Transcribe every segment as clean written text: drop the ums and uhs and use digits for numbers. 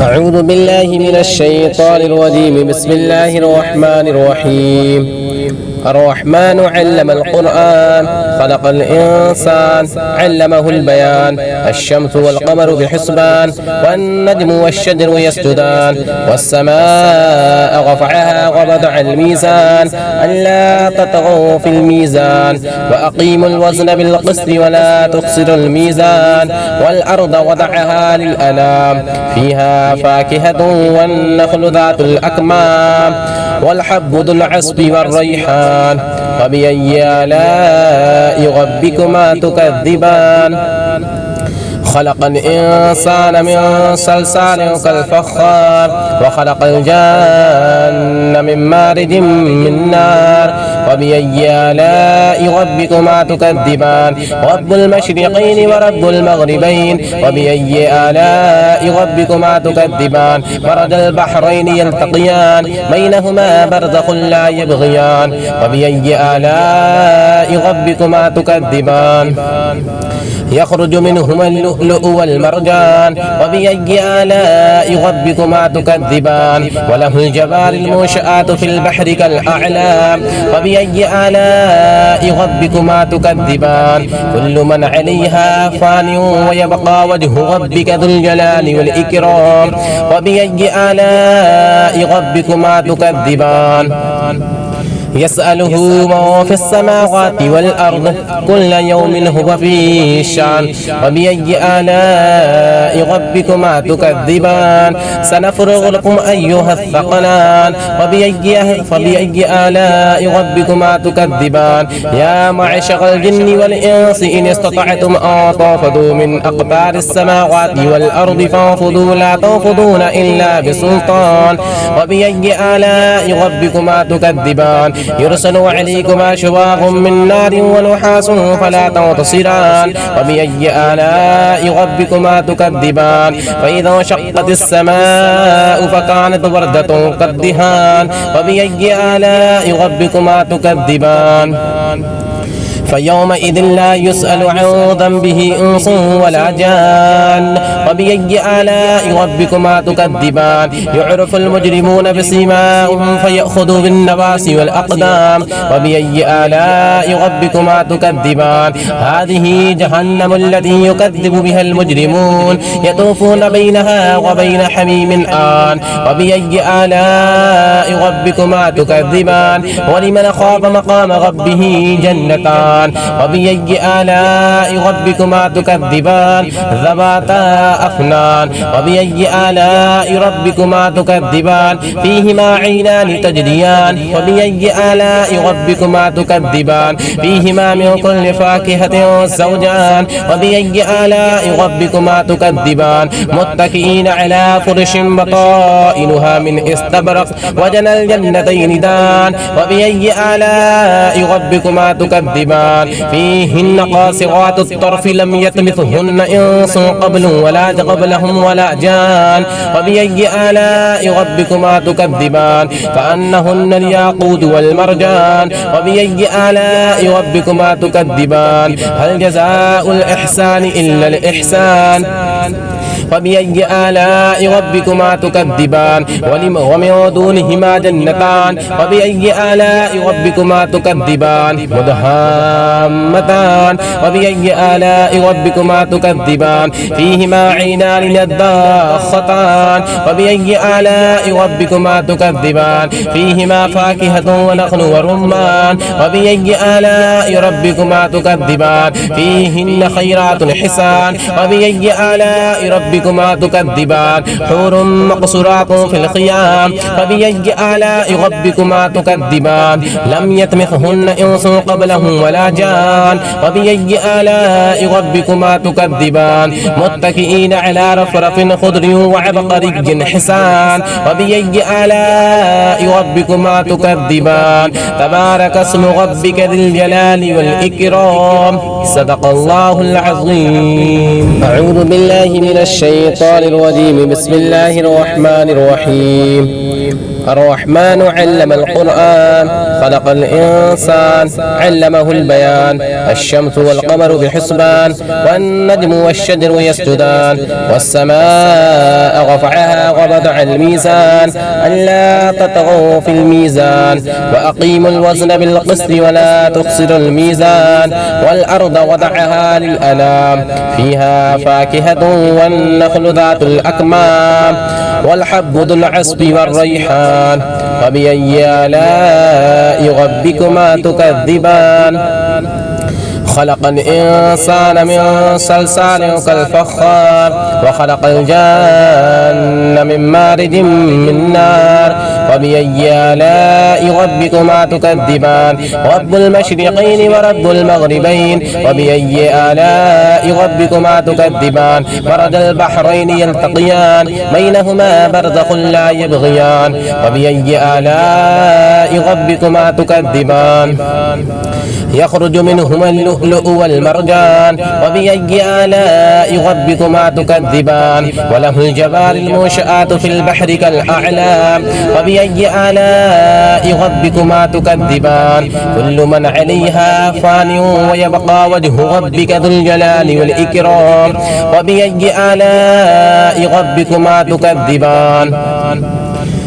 أعوذ بالله من الشيطان الرجيم. بسم الله الرحمن الرحيم. الرحمن علم القرآن، خلق الإنسان، علمه البيان. الشمس والقمر بحسبان، والنجم والشجر يسجدان. والسماء رفعها ووضع الميزان، ألا تطغوا في الميزان، وأقيموا الوزن بالقسط ولا تخسروا الميزان. والأرض وضعها للأنام، فيها فاكهة والنخل ذات الأكمام، والحب ذو العصف والريحان. فبأي آلاء ربكما تكذبان؟ خلق الإنسان من صلصال كالفخار، وخلق الجان من مارج من نار. وبأي آلاء ربكما تكذبان؟ رب المشرقين ورب المغربين. وبأي آلاء ربكما تكذبان؟ مرج البحرين يلتقيان، بينهما برزخ لا يبغيان. وبأي آلاء ربكما تكذبان؟ يخرج منهما اللؤلؤ والمرجان. وبأي آلاء ربكما تكذبان؟ وله الجبال المنشآت في البحر كالأعلام. وبأي آلاء ربكما تكذبان؟ كل من عليها فان، ويبقى وجه ربك ذو الجلال والإكرام. وبأي آلاء ربكما تكذبان؟ يسأله من في السماوات والأرض، كل يوم هو في شأن. وبأي آلاء ربكما تكذبان؟ سنفرغ لكم أيها الثقلان. فبأي آلاء ربكما تكذبان؟ يا معشر الجن والإنس إن استطعتم أن تنفذوا من أقطار السماوات والأرض فانفذوا، لا تنفذون إلا بسلطان. وبأي آلاء ربكما تكذبان؟ يرسل عليكما شواظ من نار ونحاس فلا تنتصران. وبأي آلاء ربكما تكذبان؟ فإذا انشقت السماء فكانت وردة كالدهان. وبأي آلاء ربكما تكذبان؟ فيومئذ لا يسأل عن ذنبه إنس ولا جان. وبأي آلاء ربكما تكذبان؟ يعرف المجرمون بسيماهم فيأخذوا بالنواصي والأقدام. وبأي آلاء ربكما تكذبان؟ هذه جهنم التي يكذب بها المجرمون، يطوفون بينها وبين حميم آن. وبأي آلاء ربكما تكذبان؟ ولمن خاف مقام ربه جنتان. وبأي آلاء ربكما تكذبان؟ ذواتا أفنان. وبأي آلاء ربكما تكذبان؟ فيهما عينان تجريان. وبأي آلاء ربكما تكذبان؟ فيهما من كل فاكهة زوجان. وبأي آلاء ربكما تكذبان؟ متكئين على فرش بطائنها من استبرق، وجنى الجنتين دان. وبأي آلاء ربكما تكذبان؟ فيهن قاصرات الطرف لم يطمثهن إنس قبل ولا قبلهم ولا جان. وبأي آلاء ربكما تكذبان؟ كأنهن الياقوت والمرجان. وبأي آلاء ربكما تكذبان؟ هل جزاء الإحسان إلا الإحسان؟ وبأي آلاء ربكما تكذبان؟ ومن دونهما جنتان. وبأي آلاء ربكما تكذبان؟ مدهامتان. وبأي آلاء ربكما تكذبان؟ فيهما عينان نضاختان. وبأي آلاء ربكما تكذبان؟ فيهما فاكهة ونخل ورمان. وبأي آلاء ربكما تكذبان؟ فيهن خيرات حسان. وبأي آلاء ربكما تكذبان؟ حور مقصورات في الخيام. فبأي آلاء ربكما تكذبان؟ لم يطمثهن إنس قبلهم ولا جان. وبأي آلاء ربكما تكذبان؟ متكئين على رفرف خضر وعبقري حسان. وبأي آلاء ربكما تكذبان؟ تبارك اسم ربك ذي الجلال والإكرام. صدق الله العظيم. أعوذ بالله من الشيطان الرجيم. بسم الله الرحمن الرحيم. الرحمن علم القرآن خلق الإنسان علمه البيان الشمس والقمر بحسبان والنجم والشجر يسجدان والسماء رفعها ووضع الميزان ألا تطغوا في الميزان وأقيموا الوزن بالقسط ولا تخسروا الميزان والأرض وضعها للأنام فيها فاكهة والنخل ذات الأكمام والحب ذو العصف والريحان فبأي آلاء ربكما تكذبان خلق الإنسان من صلصال كالفخار وخلق الجان من مارج من نار وبأي آلاء ربكما تكذبان رب المشرقين ورب المغربين وبأي آلاء ربكما تكذبان مرج البحرين يلتقيان بينهما برزخ لا يبغيان وبأي آلاء ربكما تكذبان يخرج منهما اللؤلؤ والمرجان وبأي آلاء ربكما تكذبان وله الجبال المنشآت في البحر كالأعلام وبأي آلاء ربكما تكذبان كل من عليها فان ويبقى وجه ربك ذو الجلال والإكرام وبأي آلاء ربكما تكذبان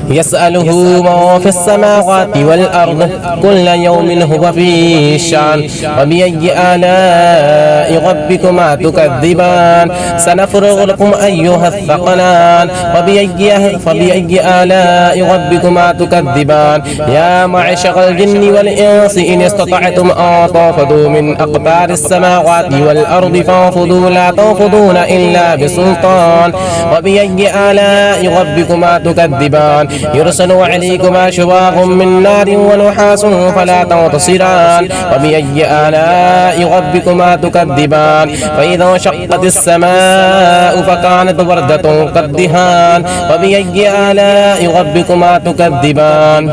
يسأله من في السماوات والأرض كل يوم هو في شأن وبأي آلاء ربكما تكذبان سنفرغ لكم أيها الثقلان فبأي آلاء ربكما تكذبان يا معشر الجن والإنس إن استطعتم أن تنفذوا من أقطار السماوات والأرض فانفذوا لا تنفذون إلا بسلطان وبأي آلاء ربكما تكذبان يرسل عليكما شواظ من نار ونحاس فلا تنتصران وبأي آلاء ربكما تكذبان فإذا انشقت السماء فكانت وردة كالدهان وبأي آلاء ربكما تكذبان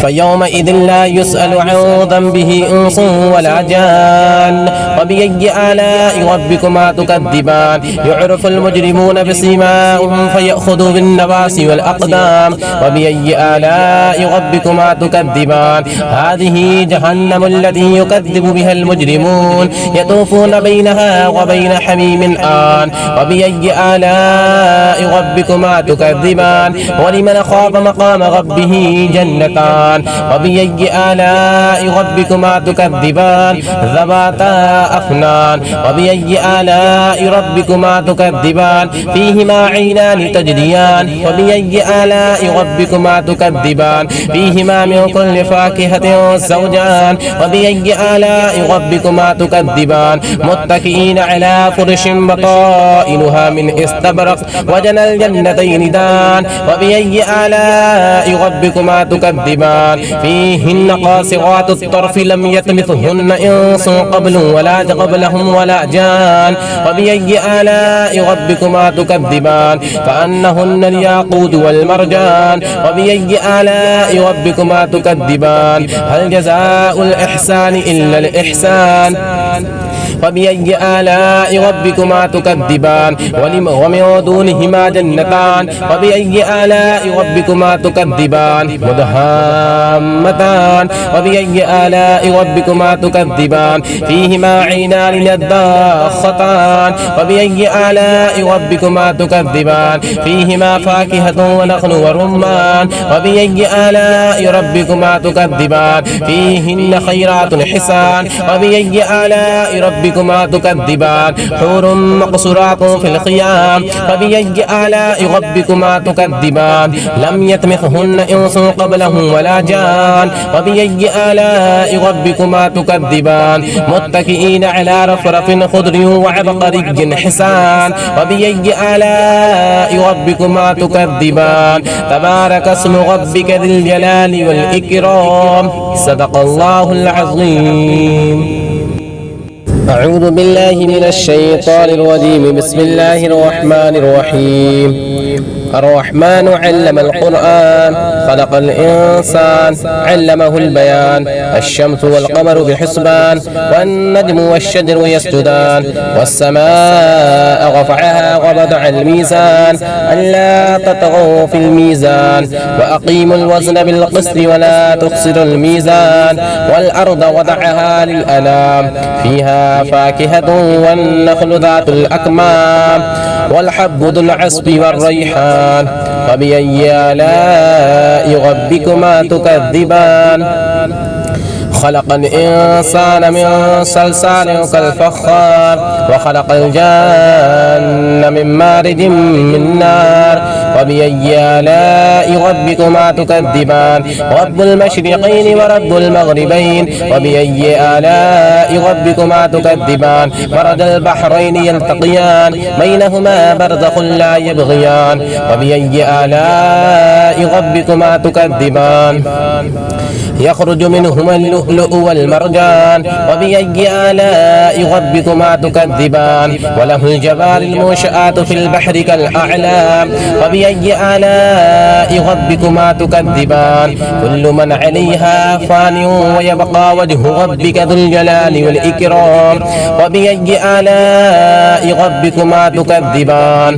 فيومئذ لا يسأل عن ذنبه إنس ولا جان وبأي آلاء ربكما تكذبان يعرف المجرمون بسيماهم فيأخذوا بالنواصي والأقدام وبأي آلاء ربكما تكذبان هذه جهنم التي يكذب بها المجرمون يطوفون بينها وبين حميم آن وبأي آلاء ربكما تكذبان ولمن خاف مقام ربه جنتان وبأي آلاء ربكما تكذبان ذواتا أفنان وبأي آلاء ربكما تكذبان فيهما عينان تجريان وبأي آلاء ربكما تكذبان فيهما من كل فاكهة زوجان وبأي آلاء ربكما تكذبان متكئين على فرش بطائنها من استبرق وجنى الجنتين دان وبأي آلاء ربكما تكذبان فيهن قاصرات الطرف لم يطمثهن إنس قبل ولا قبلهم ولا جان وبأي آلاء ربكما تكذبان كأنهن الياقوت والمرجان وبأي آلاء ربكما تكذبان هل جزاء الإحسان إلا الإحسان فبأي آلاء ربكما تكذبان ومن دونهما جنتان وبأي آلاء ربكما تكذبان مدهامتان وبأي آلاء ربكما تكذبان فيهما عينان نضاختان وبأي آلاء ربكما تكذبان فيهما فاكهة ونخل ورمان وبأي آلاء ربكما تكذبان فيهن خيرات حسان وبأي آلاء ربكما تكذبان حور مقصورات في الخيام فبأي آلاء ربكما تكذبان لم يطمثهن إنس قبلهم ولا جان وبأي آلاء ربكما تكذبان متكئين على رفرف خضر وعبقري حسان وبأي آلاء ربكما تكذبان تبارك اسم ربك ذي الجلال والإكرام صدق الله العظيم. أعوذ بالله من الشيطان الرجيم بسم الله الرحمن الرحيم الرحمن علم القرآن خلق الإنسان علمه البيان الشمس والقمر بحسبان والنجم والشجر يسجدان والسماء رفعها ووضع الميزان ألا تطغوا في الميزان وأقيموا الوزن بالقسط ولا تخسروا الميزان والأرض وضعها للأنام فيها فاكهة والنخل ذات الأكمام والحب ذو العصف والريحان فبأي آلاء ربكما تكذبان خلق الإنسان من صلصال كالفخار وخلق الجن من مارج من نار وبأي آلاء ربكما تكذبان رب المشرقين ورب المغربين وبأي آلاء ربكما تكذبان مرج البحرين يلتقيان بينهما برزخ لا يبغيان وبأي آلاء ربكما تكذبان يخرج منهما اللؤلؤ والمرجان وبأي آلاء ربكما تكذبان وله الجبال المنشآت في البحر كالأعلام وبأي آلاء ربكما تكذبان كل من عليها فان ويبقى وجه ربك ذو الجلال والإكرام وبأي آلاء ربكما تكذبان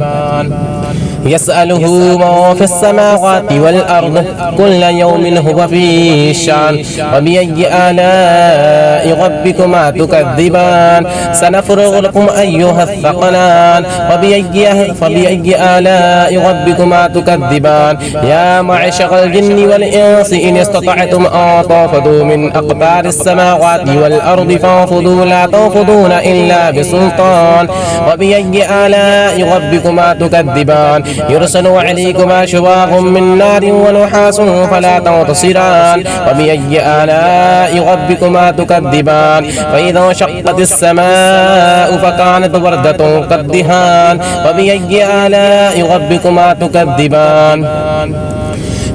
يسأله من في السماوات والأرض كل يوم هو في شأن وبأي آلاء ربكما تكذبان سنفرغ لكم أيها الثقلان فبأي آلاء ربكما تكذبان يا معشر الجن والإنس إن استطعتم أن تنفذوا من أقطار السماوات والأرض فانفذوا لا تنفذون إلا بسلطان وبأي آلاء ربكما تكذبان يرسل عليكما شواظ من نار ونحاس فلا تنتصران وبأي آلاء ربكما تكذبان فإذا انشقت السماء فكانت وردة كالدهان وبأي آلاء ربكما تكذبان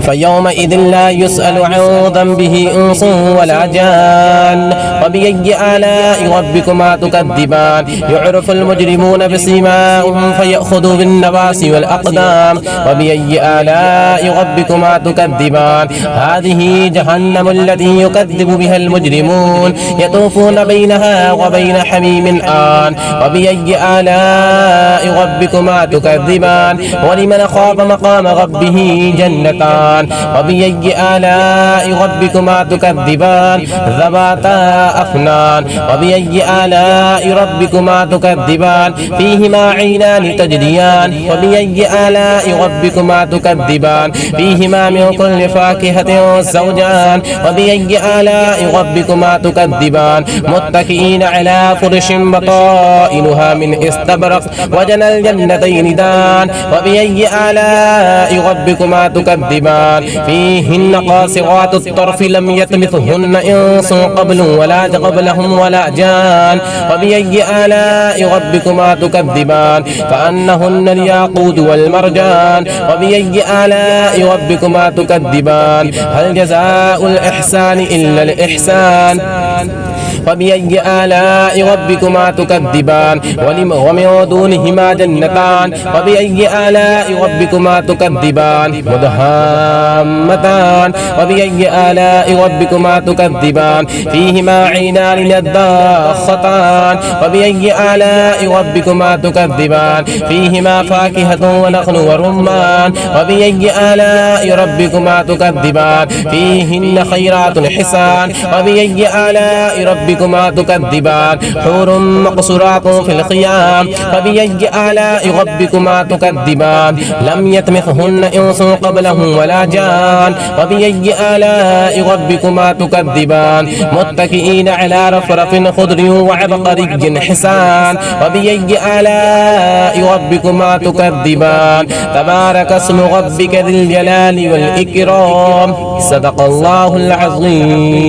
فيومئذ لا يسأل عن ذنبه إنس ولا جان وبأي آلاء ربكما تكذبان يعرف المجرمون بسيماهم فيأخذوا بالنواصي والأقدام وبأي آلاء ربكما تكذبان هذه جهنم التي يكذب بها المجرمون يطوفون بينها وبين حميم آن وبأي آلاء ربكما تكذبان ولمن خاف مقام ربه جنتان وبأي آلاء ربكما تكذبان ذواتا أفنان وبأي آلاء ربكما تكذبان فيهما عينان تجريان وبأي آلاء ربكما تكذبان فيهما من كل فاكهة زوجان وبأي آلاء ربكما تكذبان متكئين على فرش بطائنها من استبرق وجنى الجنتين دان وبأي آلاء ربكما تكذبان فيهن قاصرات الطرف لم يطمثهن إنس قبل ولا قبلهم ولا جان وبأي آلاء ربكما تكذبان كأنهن الياقوت والمرجان وبأي آلاء ربكما تكذبان هل جزاء الإحسان إلا الإحسان وبأي آلاء ربكما تكذبان ومن دونهما جنتان وبأي آلاء ربكما تكذبان مدهامتان وبأي آلاء ربكما تكذبان فيهما عينان نضاختان وبأي آلاء ربكما تكذبان فيهما فاكهة ونخل ورمان وبأي آلاء ربكما تكذبان فيهن خيرات حسان وبأي آلاء ربكما تكذبان حور مقصورات في الخيام فبأي آلاء ربكما تكذبان لم يطمثهن إنس قبلهم ولا جان وبأي آلاء ربكما تكذبان متكئين على رفرف خضر وعبقري حسان وبأي آلاء ربكما تكذبان تبارك اسم ربك ذي الجلال والإكرام صدق الله العظيم.